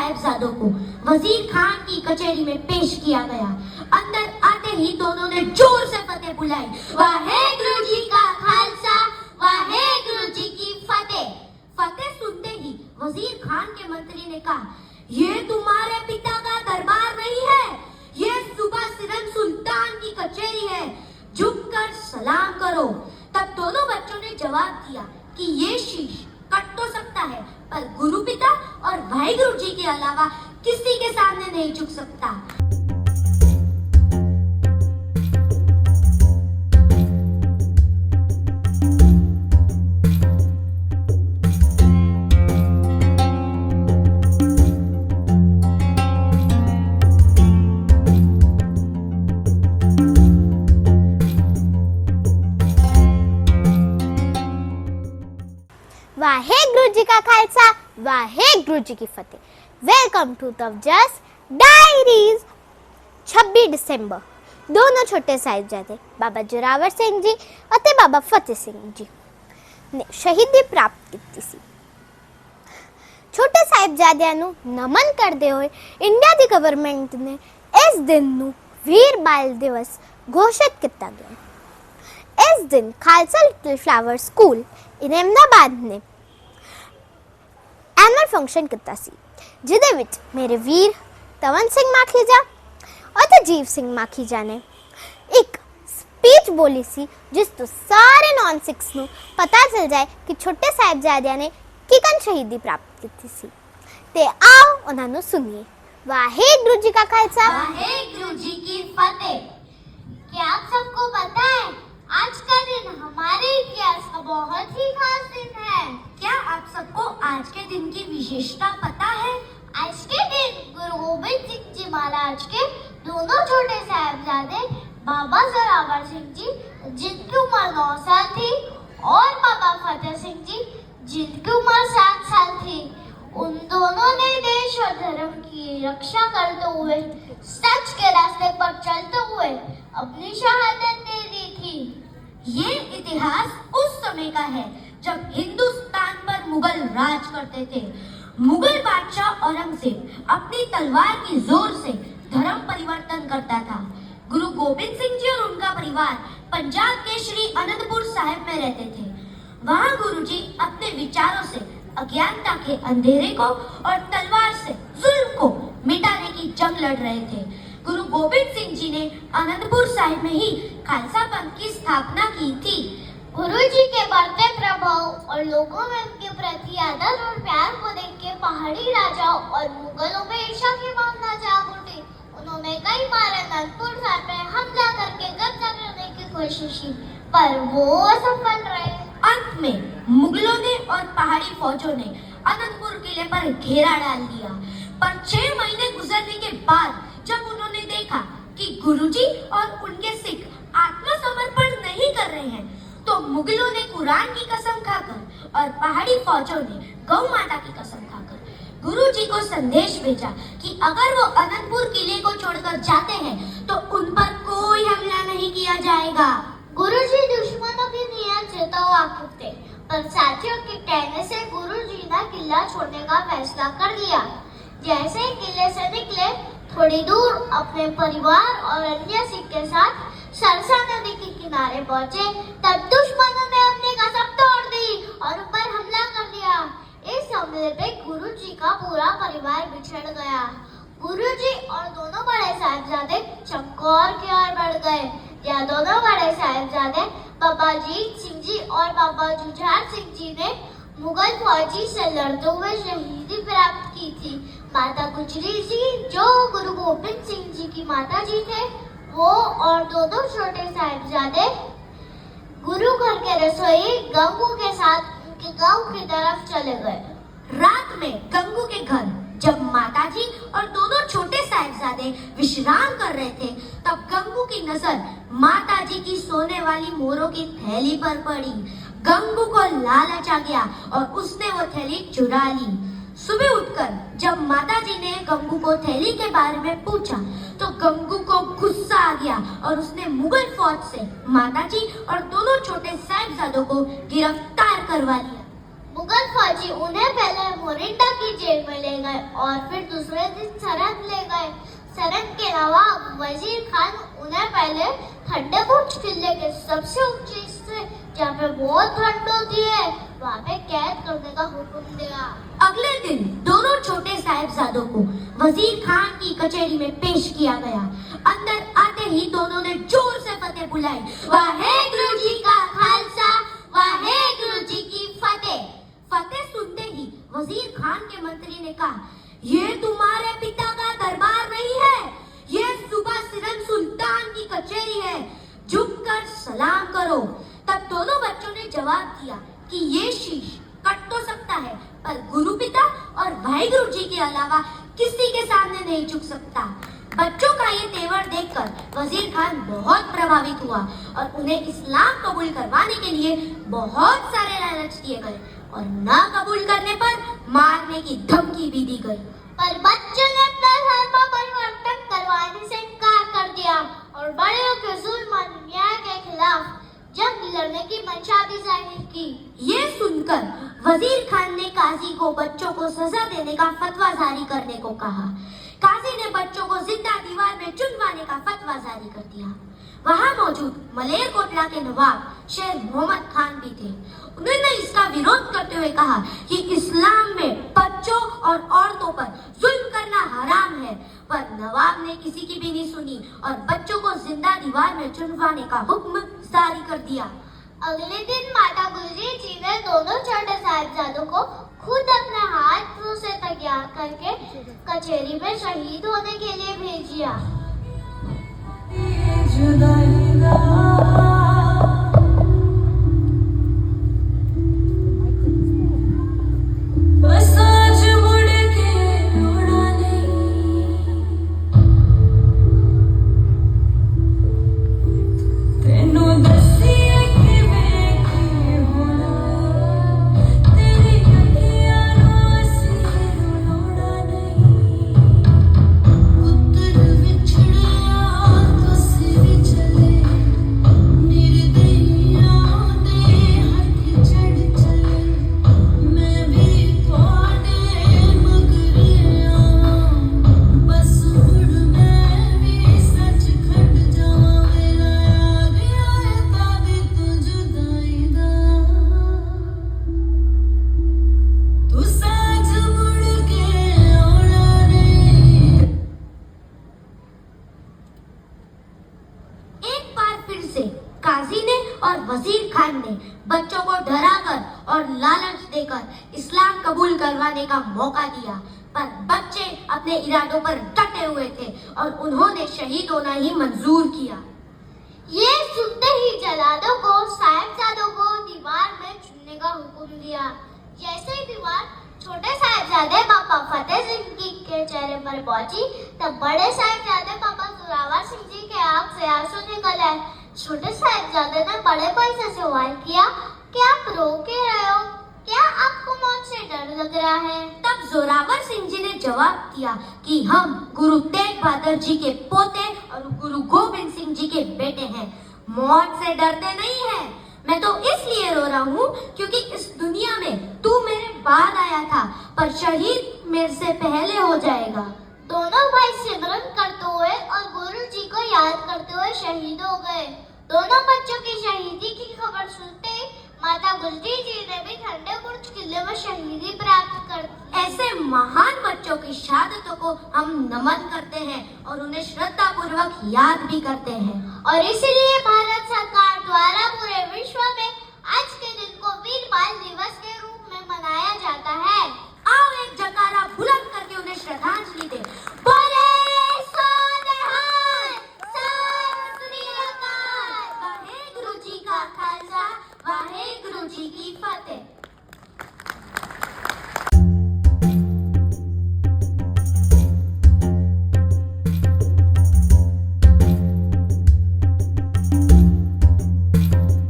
साहिबजादों को वजीर खान की कचहरी में पेश किया गया। अंदर आते ही दोनों ने जोर से फतेह बुलाई, वाहेगुरु जी का खालसा, वाहेगुरु जी की फतेह। फतेह सुनते ही वजीर खान के मंत्री ने कहा, ये तुम्हारे पिता का दरबार नहीं है, ये सूबा सिरन सुल्तान की कचहरी है, झुककर सलाम करो। तब दोनों बच्चों ने जवाब दिया कि ये शीश कट तो सकता है, पर गुरु पिता और वाहिगुरु जी के अलावा किसी के सामने नहीं झुक सकता। वाहेगुरु जी का खालसा, वाहेगुरु जी की फतेह। Welcome to Tavjas diaries. 26 दिसंबर दोनों छोटे साहिबजादे बाबा जोरावर सिंह जी ਅਤੇ बाबा फतेह सिंह जी ने शहीदी प्राप्त ਕੀਤੀ ਸੀ। ਛੋਟੇ ਸਾਹਿਬਜ਼ਾਦਿਆਂ ਨੂੰ ਨਮਨ ਕਰਦੇ ਹੋਏ ਇੰਡੀਆ ਦੀ ਗਵਰਨਮੈਂਟ ਨੇ ਇਸ ਦਿਨ ਨੂੰ ਵੀਰ ਬਾਲ ਦਿਵਸ ਘੋਸ਼ਿਤ ਕੀਤਾ ਗਿਆ। ਇਸ ਦਿਨ Khalsa little flower school in Ahmedabad ने एनुअल फंक्शन किया सी, जिदे विच मेरे वीर तवन सिंह माखीजा और तजीव सिंह माखीजा ने एक स्पीच बोली सी, जिस तो सारे नॉन सिक्स नू पता चल जाए कि छोटे साहिबजादियां ने किकन शहीदी प्राप्त की सी। ते आओ उन्हां नू सुनिए। वाहेगुरु जी का खालसा, वाहेगुरु जी की फतेह। क्या आप सबको पता है आज का दिन हमारे इतिहास का बहुत ही खास दिन है? क्या आप सबको आज के दिन की विशेषता पता है? आज के दिन गुरु गोबिंद सिंह जी महाराज के दोनों छोटे साहिबजादे बाबा जोरावर सिंह जी, जिनकी उम्र 9 साल थी, और बाबा फतेह सिंह जी, जिनकी उम्र 7 साल थी, उन दोनों ने देश और धर्म की रक्षा करते हुए, सच के रास्ते पर चलते हुए अपनी शहादत दे दी थी। ये इतिहास उस समय का है जब हिंदुस्तान पर मुगल राज करते थे। मुगल बादशाह औरंगजेब अपनी तलवार की जोर से धर्म परिवर्तन करता था। गुरु गोबिंद सिंह जी और उनका परिवार पंजाब के श्री अनंतपुर साहिब में रहते थे। वहाँ गुरुजी अपने विचारों से अज्ञानता के अंधेरे को और तलवार से जुल्म को मिटाने की जंग लड़ रहे थे। गुरु गोबिंद सिंह जी ने अनंतपुर साहिब में ही खालसा पंथ की स्थापना की थी। गुरु जी के बढ़ते प्रभाव और लोगों में उनके प्रति आदर और प्यार को देख के पहाड़ी राजाओं और मुगलों में ईर्ष्या की भावना जाग उठी। उन्होंने कई बार अनंतपुर साहिब में हमला करके कब्जा करने की कोशिश की, पर वो असफल रहे। अंत में मुगलों ने और पहाड़ी फौजों ने अनंतपुर किले पर घेरा डाल दिया। पर 6 महीने गुजरने के बाद जब उन्होंने देखा कि गुरुजी और उनके सिख आत्मसमर्पण नहीं कर रहे हैं, तो मुगलों ने कुरान की कसम खाकर और पहाड़ी फौजों ने गौ माता की कसम खाकर गुरुजी को संदेश भेजा कि अगर वो अनंतपुर किले को छोड़कर जाते हैं तो उन पर कोई हमला नहीं किया जाएगा। गुरुजी दुश्मनों की नीयत से तो वाकिफ थे, पर साथियों के कहने से गुरुजी ने किला छोड़ने का फैसला कर लिया। जैसे ही किले से निकले, थोड़ी दूर अपने परिवार और अन्य सिख के साथ सरसा नदी के किनारे पहुंचे, तब दुश्मनों ने अपनी कसम तोड़ दी और उन पर हमला कर दिया। इस हमले पे गुरुजी का पूरा परिवार बिछड़ गया। गुरुजी और दोनों बड़े साहिबजादे चमकौर की ओर बढ़ गए। यह दोनों बड़े साहिबजादे बाबा जीत सिंह जी और बाबा जुझार सिंह जी ने मुगल फौजी से लड़ते हुए शहीदी प्राप्त की थी। माता गुजरी जी, जो गुरु गोबिंद सिंह जी की माता जी थे, वो और दोनों छोटे साहिबजादे गुरु घर के रसोई गंगू के साथ उनके गांव की तरफ चले गए। रात में गंगू के घर जब माताजी और दोनों छोटे साहिबजादे विश्राम कर रहे थे, तब गंगू की नजर माताजी की सोने वाली मोरों की थैली पर पड़ी। गंगू को लालच आ गया और उसने वो थैली चुरा ली। सुबह उठकर जब माताजी ने गंगू को थैली के बारे में पूछा, तो गंगू को गुस्सा आ गया और उसने मुगल फौज से माताजी और दोनों छोटे साहिबजादों को गिरफ्तार करवा लिया। मुगल फौजी उन्हें पहले मोरिंडा की जेल में ले गए और फिर अगले दिन सरहद ले गए। सरहद के नवाब वजीर खान उन्हें पहले ठंडे बुर्ज किले के सबसे ऊंचे हिस्से, जहाँ पे बहुत ठंड होती है, वहाँ पे कैद करने का हुक्म दिया। अगले दिन दोनों छोटे साहिबजादों को वजीर खान की कचहरी में पेश किया गया। अंदर आते ही दोनों ने जोर से फतेह बुलाई। वाहेगुरु जी का खालसा, वाहेगुरु जी की फतेह। फतेह सुनते ही वजीर खान के मंत्री ने कहा, ये तुम्हारे पिता का दरबार नहीं है, ये सुबह सिरन सुल्तान की कचहरी है, झुककर सलाम करो। तब दोनों बच्चों ने जवाब दिया कि ये शीश कट तो सकता है, पर गुरु पिता और वाहिगुरु जी के अलावा किसी के सामने नहीं झुक सकता। बच्चों का ये तेवर देखकर वजीर खान बहुत प्रभावित हुआ और उन्हें इस्लाम कबूल करवाने के लिए बहुत सारे लालच दिए गए और ना कबूल करने पर मारने की धमकी भी दी गई। पर बच्चों ने अपना धर्म परिवर्तन करवाने से इनकार कर दिया और बड़ों के जुल्म और अन्याय के खिलाफ जंग लड़ने की मंशा भी जाहिर की। ये सुनकर वजीर खान ने काजी को बच्चों को सजा देने का फतवा जारी करने को कहा। काजी ने बच्चों को जिंदा दीवार में चुनवाने का फतवा जारी कर दिया। वहां मौजूद मलेरकोटला के नवाब शेर मोहम्मद खान भी थे। उन्होंने इसका विरोध करते हुए कहा कि इस्लाम में बच्चों और औरतों पर जुल्म करना हराम है, पर नवाब ने किसी की भी नहीं सुनी और बच्चों को जिंदा दीवार में चुनवाने का हुक्म जारी कर दिया। अगले दिन माता गुजरी जी ने दोनों छोटे साहिबजादों को खुद अपने हाथों से तैयार करके कचहरी में शहीद होने के लिए भेजिया। काजी ने और वजीर खान ने बच्चों को डराकर और लालच देकर इस्लाम कबूल करवाने का मौका दिया, पर बच्चे अपने इरादों पर डटे हुए थे और उन्होंने शहीद होना ही मंजूर किया। ये सुनते ही जलादों को साहिबजादों को दीवार में चुनने का हुक्म दिया। जैसे ही दीवार छोटे साहिबजादे पापा फतेह सिंह जी के चेहरे पर पहुंची, तब बड़े साहिबजादे पापा जोरावर सिंह जी के आंख से आंसू निकल आए। छोटे साहिबजादे ने बड़े भाई से सवाल किया, क्या आप रो के रहे हो? क्या आपको मौत से डर लग रहा है? तब जोरावर सिंह जी ने जवाब दिया कि हम गुरु तेग बहादुर जी के पोते और गुरु गोविंद सिंह जी के बेटे हैं, मौत से डरते नहीं हैं। मैं तो इसलिए रो रहा हूँ क्योंकि इस दुनिया में तू मेरे बाद आया था, पर शहीद मेरे से पहले हो जाएगा। दोनों भाई सिमरन करते हुए और गुरु जी को याद करते हुए शहीद हो गए। दोनों बच्चों की शहीदी की खबर सुनते ही माता गुजरी जी ने भी ठंडे बुर्ज किले में शहीदी प्राप्त कर दी। ऐसे महान बच्चों की शहादतों को हम नमन करते हैं और उन्हें श्रद्धा पूर्वक याद भी करते हैं। और इसलिए भारत सरकार द्वारा